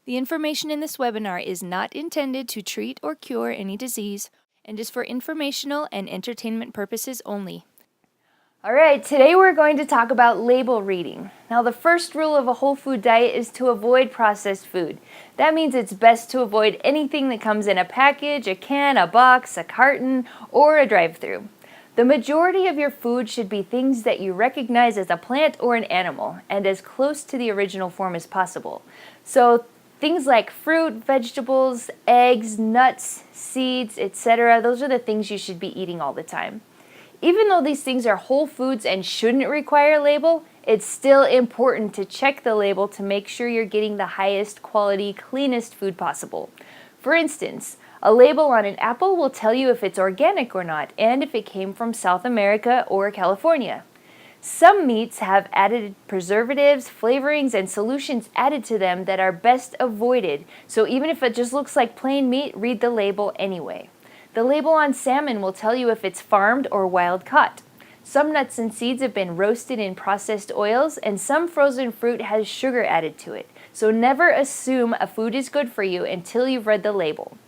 The information in this webinar is not intended to treat or cure any disease and is for informational and entertainment purposes only. All right, today we're going to talk about label reading. Now, the first rule of a whole food diet is to avoid processed food. That means it's best to avoid anything that comes in a package, a can, a box, a carton, or a drive-through. The majority of your food should be things that you recognize as a plant or an animal and as close to the original form as possible. So things like fruit, vegetables, eggs, nuts, seeds, etc., those are the things you should be eating all the time. Even though these things are whole foods and shouldn't require a label, it's still important to check the label to make sure you're getting the highest quality, cleanest food possible. For instance, a label on an apple will tell you if it's organic or not and if it came from South America or California. Some meats have added preservatives, flavorings, and solutions added to them that are best avoided, so even if it just looks like plain meat, read the label anyway. The label on salmon will tell you if it's farmed or wild caught. Some nuts and seeds have been roasted in processed oils, and some frozen fruit has sugar added to it. So never assume a food is good for you until you've read the label.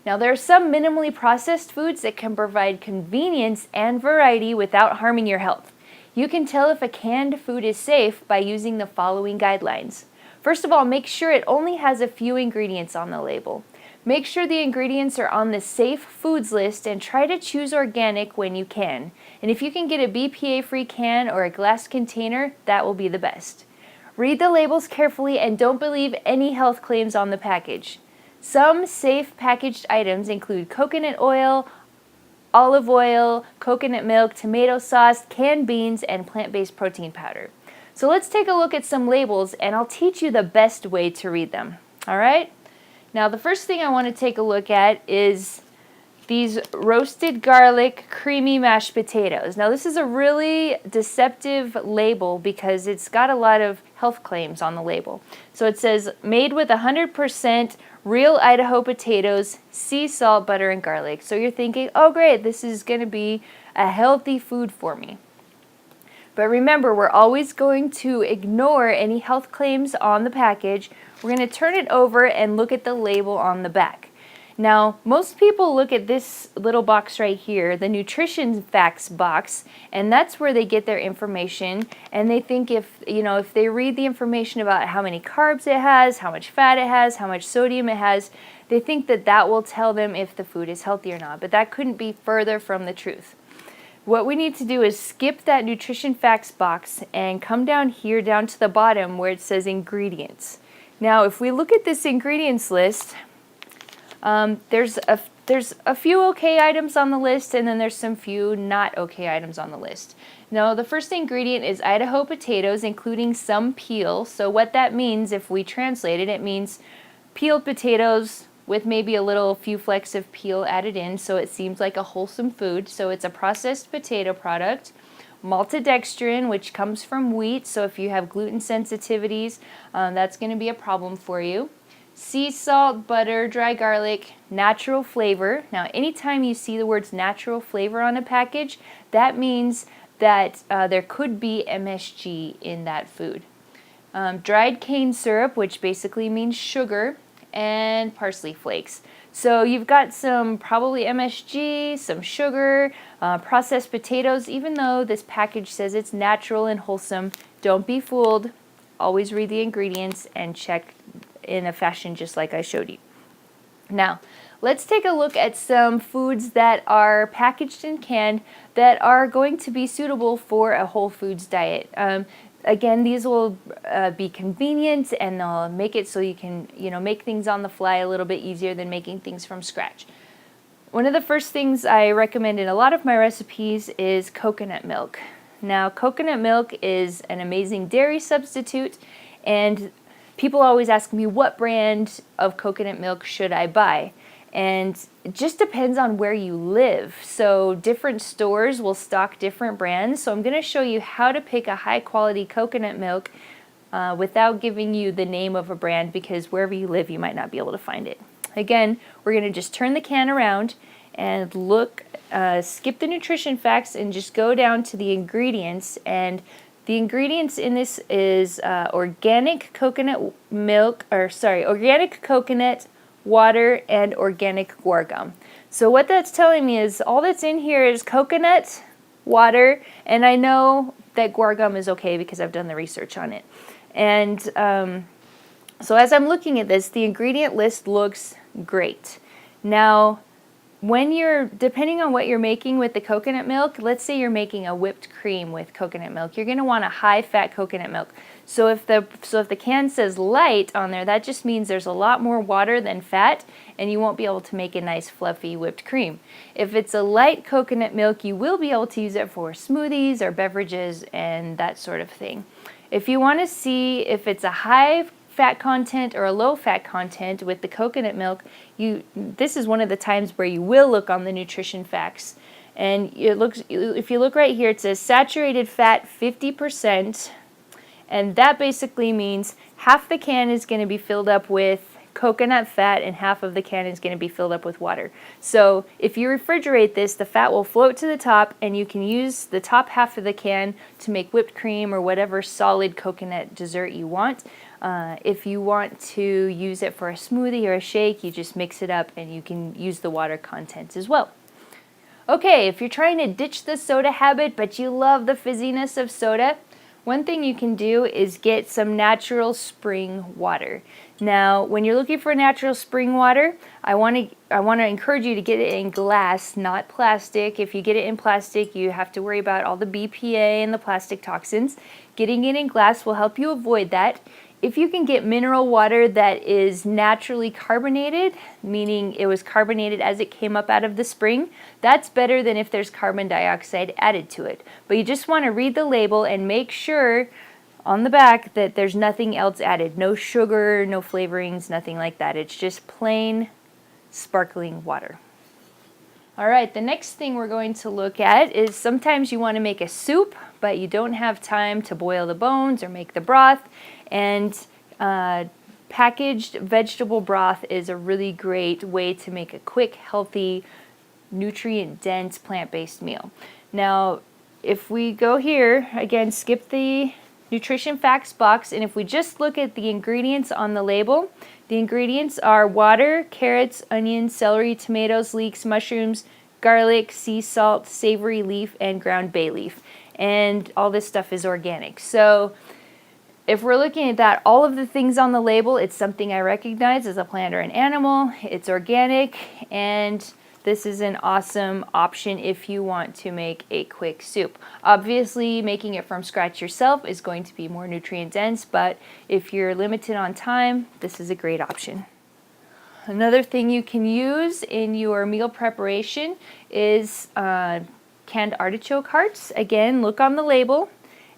Now, there are some minimally processed foods that can provide convenience and variety without harming your health. You can tell if a canned food is safe by using the following guidelines. First of all, make sure it only has a few ingredients on the label. Make sure the ingredients are on the safe foods list and try to choose organic when you can. And if you can get a BPA-free can or a glass container, that will be the best. Read the labels carefully and don't believe any health claims on the package. Some safe packaged items include coconut oil, olive oil, coconut milk, tomato sauce, canned beans, and plant-based protein powder. So let's take a look at some labels and I'll teach you the best way to read them. All right? Now, the first thing I want to take a look at is these roasted garlic creamy mashed potatoes. Now, this is a really deceptive label because it's got a lot of health claims on the label. So it says, made with 100% real Idaho potatoes, sea salt, butter, and garlic. So you're thinking, oh great, this is going to be a healthy food for me. But remember, we're always going to ignore any health claims on the package. We're going to turn it over and look at the label on the back. Now, most people look at this little box right here, the nutrition facts box, and that's where they get their information. And they think if they read the information about how many carbs it has, how much fat it has, how much sodium it has, they think that that will tell them if the food is healthy or not. But that couldn't be further from the truth. What we need to do is skip that nutrition facts box and come down here, down to the bottom where it says ingredients. Now, if we look at this ingredients list, there's a few okay items on the list, and then there's some few not okay items on the list. Now, the first ingredient is Idaho potatoes, including some peel. So what that means, if we translate it, it means peeled potatoes with maybe a few flecks of peel added in, so it seems like a wholesome food. So it's a processed potato product. Maltodextrin, which comes from wheat, so if you have gluten sensitivities, that's going to be a problem for you. Sea salt, butter, dry garlic, natural flavor. Now, anytime you see the words natural flavor on a package, that means that there could be MSG in that food. Dried cane syrup, which basically means sugar, and parsley flakes. So you've got some probably MSG, some sugar, processed potatoes. Even though this package says it's natural and wholesome, don't be fooled. Always read the ingredients and check in a fashion just like I showed you. Now, let's take a look at some foods that are packaged and canned that are going to be suitable for a whole foods diet. Again, these will be convenient and they'll make it so you can, make things on the fly a little bit easier than making things from scratch. One of the first things I recommend in a lot of my recipes is coconut milk. Now, coconut milk is an amazing dairy substitute, and people always ask me what brand of coconut milk should I buy. And it just depends on where you live. So different stores will stock different brands. So I'm going to show you how to pick a high quality coconut milk without giving you the name of a brand, because wherever you live you might not be able to find it. Again, we're going to just turn the can around and look, skip the nutrition facts and just go down to the ingredients and The ingredients in this is organic coconut milk, organic coconut water, and organic guar gum. So what that's telling me is all that's in here is coconut, water, and I know that guar gum is okay because I've done the research on it. And so as I'm looking at this, the ingredient list looks great. Now, depending on what you're making with the coconut milk, let's say you're making a whipped cream with coconut milk, you're going to want a high-fat coconut milk. So if the can says light on there, that just means there's a lot more water than fat, and you won't be able to make a nice fluffy whipped cream. If it's a light coconut milk, you will be able to use it for smoothies or beverages and that sort of thing. If you want to see if it's a high fat content or a low fat content with the coconut milk, this is one of the times where you will look on the nutrition facts. And if you look right here, it says saturated fat 50%, and that basically means half the can is going to be filled up with coconut fat and half of the can is going to be filled up with water. So if you refrigerate this, the fat will float to the top, and you can use the top half of the can to make whipped cream or whatever solid coconut dessert you want. If you want to use it for a smoothie or a shake, you just mix it up and you can use the water content as well. Okay, if you're trying to ditch the soda habit but you love the fizziness of soda, one thing you can do is get some natural spring water. Now, when you're looking for natural spring water, I want to encourage you to get it in glass, not plastic. If you get it in plastic, you have to worry about all the BPA and the plastic toxins. Getting it in glass will help you avoid that. If you can get mineral water that is naturally carbonated, meaning it was carbonated as it came up out of the spring, that's better than if there's carbon dioxide added to it. But you just want to read the label and make sure on the back that there's nothing else added. No sugar, no flavorings, nothing like that. It's just plain sparkling water. All right, the next thing we're going to look at is sometimes you want to make a soup, but you don't have time to boil the bones or make the broth. And packaged vegetable broth is a really great way to make a quick, healthy, nutrient-dense, plant-based meal. Now, if we go here, again, skip the nutrition facts box, and if we just look at the ingredients on the label, the ingredients are water, carrots, onions, celery, tomatoes, leeks, mushrooms, garlic, sea salt, savory leaf, and ground bay leaf. And all this stuff is organic. So if we're looking at that, all of the things on the label, it's something I recognize as a plant or an animal. It's organic, and this is an awesome option if you want to make a quick soup. Obviously, making it from scratch yourself is going to be more nutrient dense, but if you're limited on time, this is a great option. Another thing you can use in your meal preparation is canned artichoke hearts. Again, look on the label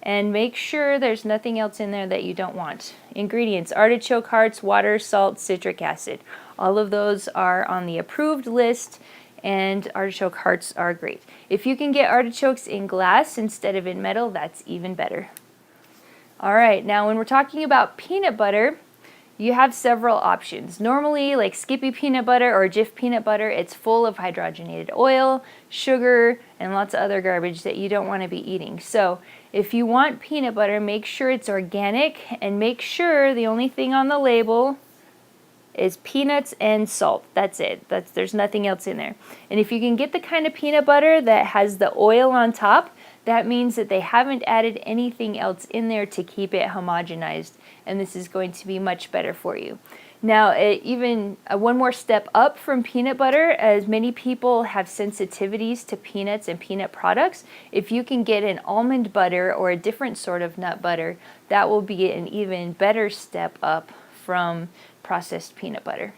and make sure there's nothing else in there that you don't want. Ingredients: artichoke hearts, water, salt, citric acid. All of those are on the approved list, and artichoke hearts are great. If you can get artichokes in glass instead of in metal, that's even better. All right, now when we're talking about peanut butter, you have several options. Normally, like Skippy peanut butter or Jif peanut butter, it's full of hydrogenated oil, sugar, and lots of other garbage that you don't want to be eating. So if you want peanut butter, make sure it's organic, and make sure the only thing on the label is peanuts and salt. That's it. There's nothing else in there. And if you can get the kind of peanut butter that has the oil on top, that means that they haven't added anything else in there to keep it homogenized, and this is going to be much better for you. Now, even one more step up from peanut butter, as many people have sensitivities to peanuts and peanut products, if you can get an almond butter or a different sort of nut butter, that will be an even better step up from processed peanut butter.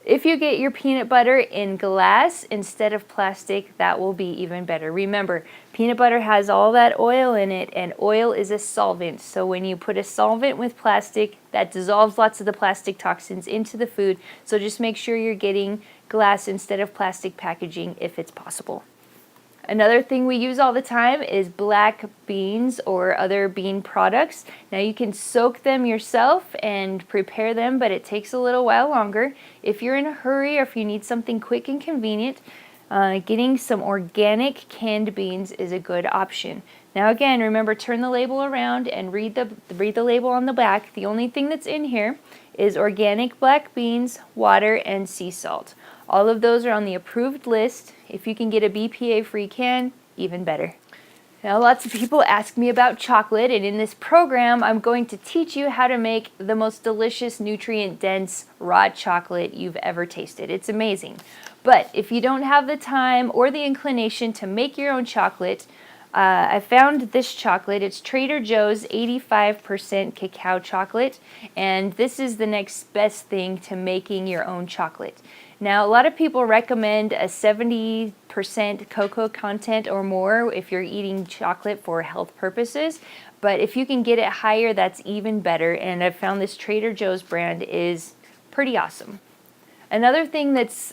If you get your peanut butter in glass instead of plastic, that will be even better. Remember, peanut butter has all that oil in it, and oil is a solvent. So when you put a solvent with plastic, that dissolves lots of the plastic toxins into the food. So just make sure you're getting glass instead of plastic packaging if it's possible. Another thing we use all the time is black beans or other bean products. Now you can soak them yourself and prepare them, but it takes a little while longer. If you're in a hurry or if you need something quick and convenient, getting some organic canned beans is a good option. Now again, remember, turn the label around and read the label on the back. The only thing that's in here is organic black beans, water, and sea salt. All of those are on the approved list. If you can get a BPA-free can, even better. Now, lots of people ask me about chocolate, and in this program, I'm going to teach you how to make the most delicious, nutrient-dense raw chocolate you've ever tasted. It's amazing. But if you don't have the time or the inclination to make your own chocolate, I found this chocolate. It's Trader Joe's 85% cacao chocolate, and this is the next best thing to making your own chocolate. Now, a lot of people recommend a 70% cocoa content or more if you're eating chocolate for health purposes, but if you can get it higher, that's even better, and I've found this Trader Joe's brand is pretty awesome. Another thing that's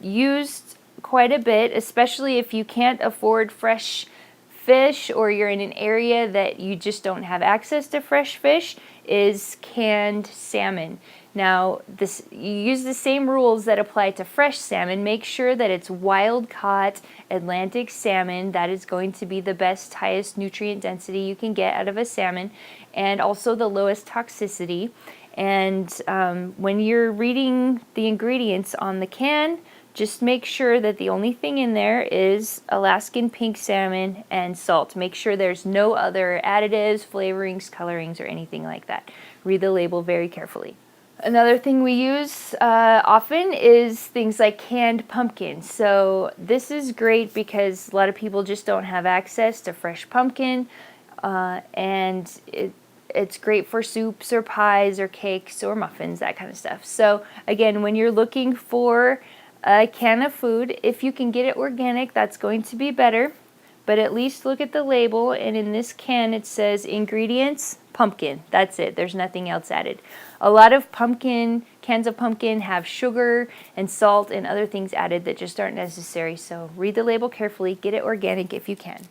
used quite a bit, especially if you can't afford fresh fish or you're in an area that you just don't have access to fresh fish, is canned salmon. Now, you use the same rules that apply to fresh salmon. Make sure that it's wild-caught Atlantic salmon. That is going to be the best, highest nutrient density you can get out of a salmon, and also the lowest toxicity. And when you're reading the ingredients on the can, just make sure that the only thing in there is Alaskan pink salmon and salt. Make sure there's no other additives, flavorings, colorings, or anything like that. Read the label very carefully. Another thing we use often is things like canned pumpkin. So this is great because a lot of people just don't have access to fresh pumpkin, and it's great for soups or pies or cakes or muffins, that kind of stuff. So again, when you're looking for a can of food, if you can get it organic, that's going to be better. But at least look at the label, and in this can it says ingredients, pumpkin. That's it. There's nothing else added. A lot of cans of pumpkin have sugar and salt and other things added that just aren't necessary. So read the label carefully. Get it organic if you can.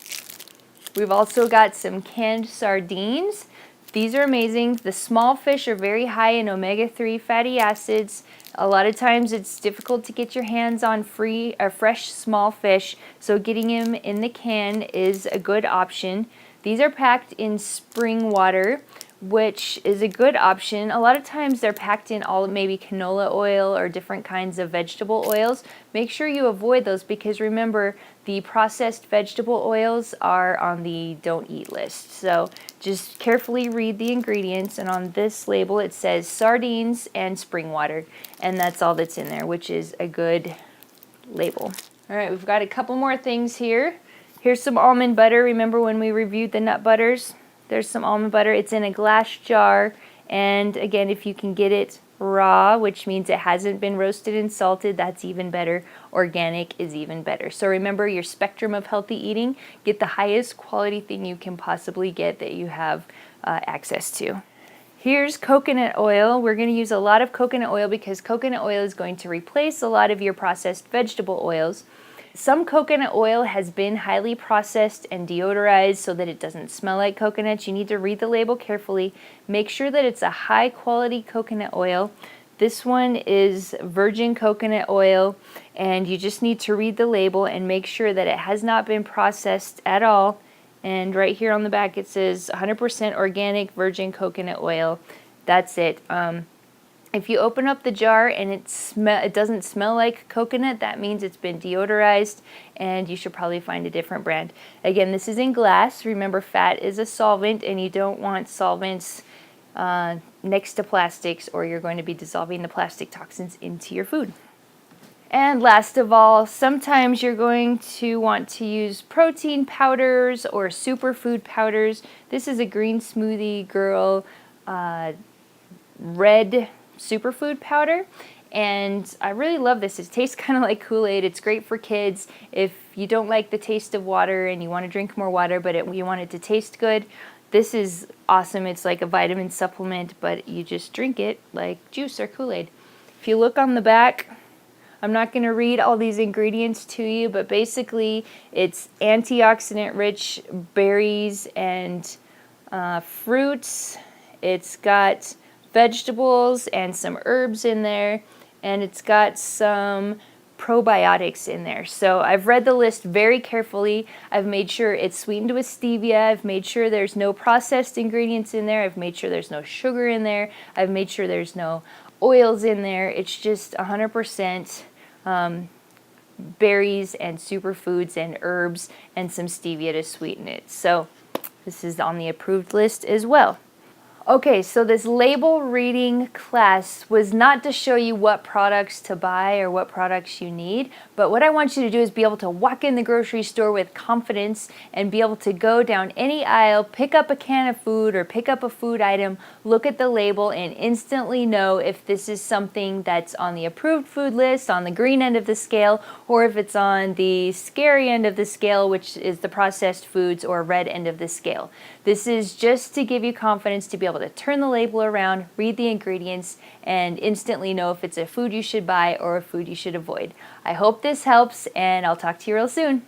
We've also got some canned sardines. These are amazing. The small fish are very high in omega-3 fatty acids. A lot of times it's difficult to get your hands on fresh small fish, so getting them in the can is a good option. These are packed in spring water, which is a good option. A lot of times they're packed in maybe canola oil or different kinds of vegetable oils. Make sure you avoid those because remember, the processed vegetable oils are on the don't eat list. So just carefully read the ingredients, and on this label it says sardines and spring water, and that's all that's in there, which is a good label. All right, we've got a couple more things here. Here's some almond butter. Remember when we reviewed the nut butters? There's some almond butter. It's in a glass jar, and again, if you can get it raw, which means it hasn't been roasted and salted, that's even better. Organic is even better. So remember your spectrum of healthy eating. Get the highest quality thing you can possibly get that you have access to. Here's coconut oil. We're going to use a lot of coconut oil because coconut oil is going to replace a lot of your processed vegetable oils. Some coconut oil has been highly processed and deodorized so that it doesn't smell like coconuts. You need to read the label carefully. Make sure that it's a high quality coconut oil. This one is virgin coconut oil, and you just need to read the label and make sure that it has not been processed at all. And right here on the back it says 100% organic virgin coconut oil. That's it. If you open up the jar and it doesn't smell like coconut, that means it's been deodorized, and you should probably find a different brand. Again, this is in glass. Remember, fat is a solvent, and you don't want solvents next to plastics, or you're going to be dissolving the plastic toxins into your food. And last of all, sometimes you're going to want to use protein powders or superfood powders. This is a Green Smoothie Girl red superfood powder, and I really love this. It tastes kind of like Kool-Aid. It's great for kids. If you don't like the taste of water and you want to drink more water but you want it to taste good, this is awesome. It's like a vitamin supplement, but you just drink it like juice or Kool-Aid. If you look on the back, I'm not going to read all these ingredients to you, but basically it's antioxidant rich berries and fruits. It's got vegetables and some herbs in there, and it's got some probiotics in there. So I've read the list very carefully. I've made sure it's sweetened with stevia. I've made sure there's no processed ingredients in there. I've made sure there's no sugar in there. I've made sure there's no oils in there. It's just 100% berries and superfoods and herbs and some stevia to sweeten it. So this is on the approved list as well. Okay, so this label reading class was not to show you what products to buy or what products you need, but what I want you to do is be able to walk in the grocery store with confidence and be able to go down any aisle, pick up a can of food or pick up a food item, look at the label, and instantly know if this is something that's on the approved food list, on the green end of the scale, or if it's on the scary end of the scale, which is the processed foods, or red end of the scale. This is just to give you confidence to be able to turn the label around, read the ingredients, and instantly know if it's a food you should buy or a food you should avoid. I hope this helps, and I'll talk to you real soon.